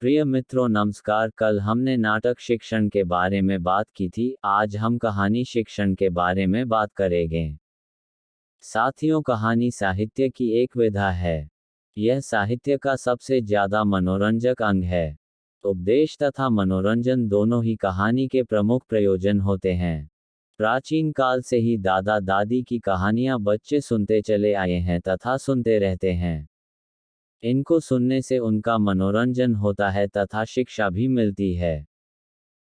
प्रिय मित्रों नमस्कार। कल हमने नाटक शिक्षण के बारे में बात की थी। आज हम कहानी शिक्षण के बारे में बात करेंगे। साथियों, कहानी साहित्य की एक विधा है। यह साहित्य का सबसे ज्यादा मनोरंजक अंग है। उपदेश तथा मनोरंजन दोनों ही कहानी के प्रमुख प्रयोजन होते हैं। प्राचीन काल से ही दादा दादी की कहानियां बच्चे सुनते चले आए हैं तथा सुनते रहते हैं। इनको सुनने से उनका मनोरंजन होता है तथा शिक्षा भी मिलती है।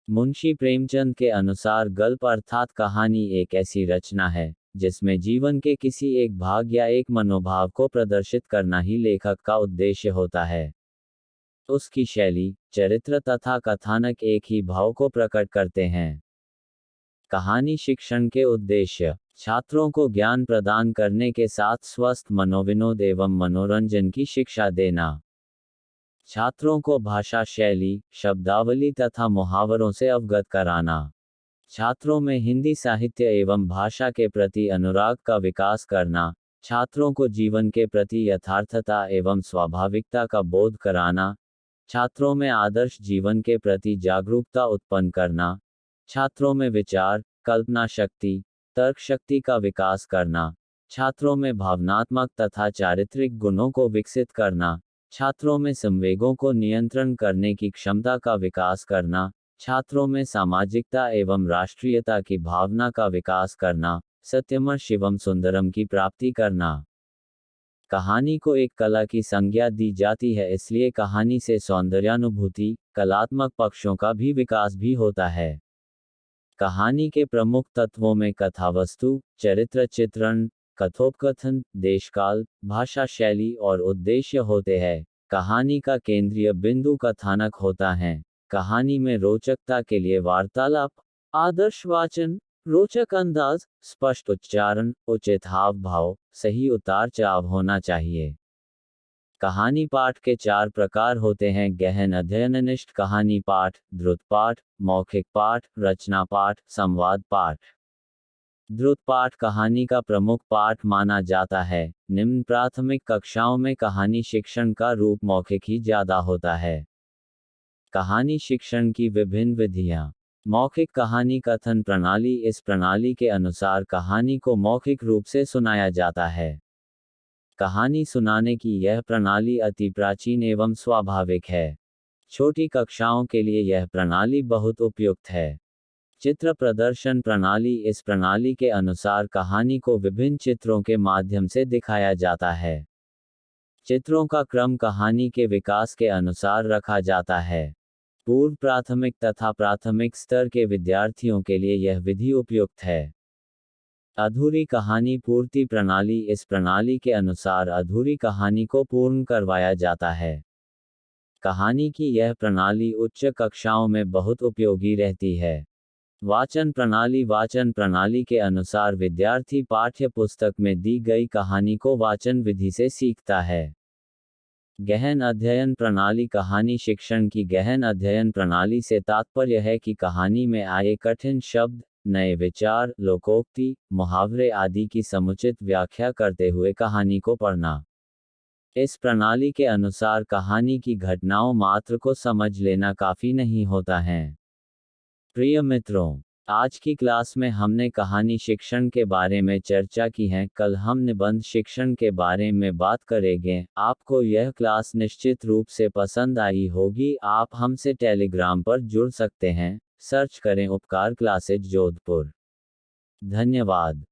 मुंशी प्रेमचंद के अनुसार गल्प अर्थात कहानी एक ऐसी रचना है जिसमें जीवन के किसी एक भाग या एक मनोभाव को प्रदर्शित करना ही लेखक का उद्देश्य होता है। उसकी शैली, चरित्र तथा कथानक एक ही भाव को प्रकट करते हैं। कहानी शिक्षण के उद्देश्य: छात्रों को ज्ञान प्रदान करने के साथ स्वस्थ मनोविनोद एवं मनोरंजन की शिक्षा देना। छात्रों को भाषा शैली, शब्दावली तथा मुहावरों से अवगत कराना। छात्रों में हिंदी साहित्य एवं भाषा के प्रति अनुराग का विकास करना। छात्रों को जीवन के प्रति यथार्थता एवं स्वाभाविकता का बोध कराना। छात्रों में आदर्श जीवन के प्रति जागरूकता उत्पन्न करना। छात्रों में विचार, कल्पना शक्ति, तर्क शक्ति का विकास करना। छात्रों में भावनात्मक तथा चारित्रिक गुणों को विकसित करना। छात्रों में संवेगों को नियंत्रण करने की क्षमता का विकास करना। छात्रों में सामाजिकता एवं राष्ट्रीयता की भावना का विकास करना। सत्यम शिवम सुंदरम की प्राप्ति करना। कहानी को एक कला की संज्ञा दी जाती है, इसलिए कहानी से सौंदर्यानुभूति, कलात्मक पक्षों का भी विकास भी होता है। कहानी के प्रमुख तत्वों में कथावस्तु, चरित्र चित्रण, कथोपकथन, देशकाल, भाषा शैली और उद्देश्य होते हैं। कहानी का केंद्रीय बिंदु कथानक होता है। कहानी में रोचकता के लिए वार्तालाप, आदर्श वाचन, रोचक अंदाज, स्पष्ट उच्चारण, उचित हाव भाव, सही उतार चढ़ाव होना चाहिए। कहानी पाठ के 4 प्रकार होते हैं: गहन अध्ययननिष्ठ कहानी पाठ, द्रुत पाठ, मौखिक पाठ, रचना पाठ, संवाद पाठ। द्रुत पाठ कहानी का प्रमुख पाठ माना जाता है। निम्न प्राथमिक कक्षाओं में कहानी शिक्षण का रूप मौखिक ही ज्यादा होता है। कहानी शिक्षण की विभिन्न विधियां। मौखिक कहानी कथन प्रणाली: इस प्रणाली के अनुसार कहानी को मौखिक रूप से सुनाया जाता है। कहानी सुनाने की यह प्रणाली अति प्राचीन एवं स्वाभाविक है। छोटी कक्षाओं के लिए यह प्रणाली बहुत उपयुक्त है। चित्र प्रदर्शन प्रणाली: इस प्रणाली के अनुसार कहानी को विभिन्न चित्रों के माध्यम से दिखाया जाता है। चित्रों का क्रम कहानी के विकास के अनुसार रखा जाता है। पूर्व प्राथमिक तथा प्राथमिक स्तर के विद्यार्थियों के लिए यह विधि उपयुक्त है। अधूरी कहानी पूर्ति प्रणाली: इस प्रणाली के अनुसार अधूरी कहानी को पूर्ण करवाया जाता है। कहानी की यह प्रणाली उच्च कक्षाओं में बहुत उपयोगी रहती है। वाचन प्रणाली: वाचन प्रणाली के अनुसार विद्यार्थी पाठ्य पुस्तक में दी गई कहानी को वाचन विधि से सीखता है। गहन अध्ययन प्रणाली: कहानी शिक्षण की गहन अध्ययन प्रणाली से तात्पर्य है कि कहानी में आए कठिन शब्द, नए विचार, लोकोक्ति, मुहावरे आदि की समुचित व्याख्या करते हुए कहानी को पढ़ना। इस प्रणाली के अनुसार कहानी की घटनाओं मात्र को समझ लेना काफी नहीं होता है। प्रिय मित्रों, आज की क्लास में हमने कहानी शिक्षण के बारे में चर्चा की है। कल हम निबंध शिक्षण के बारे में बात करेंगे। आपको यह क्लास निश्चित रूप से पसंद आई होगी। आप हमसे टेलीग्राम पर जुड़ सकते हैं। सर्च करें उपकार क्लासेज जोधपुर। धन्यवाद।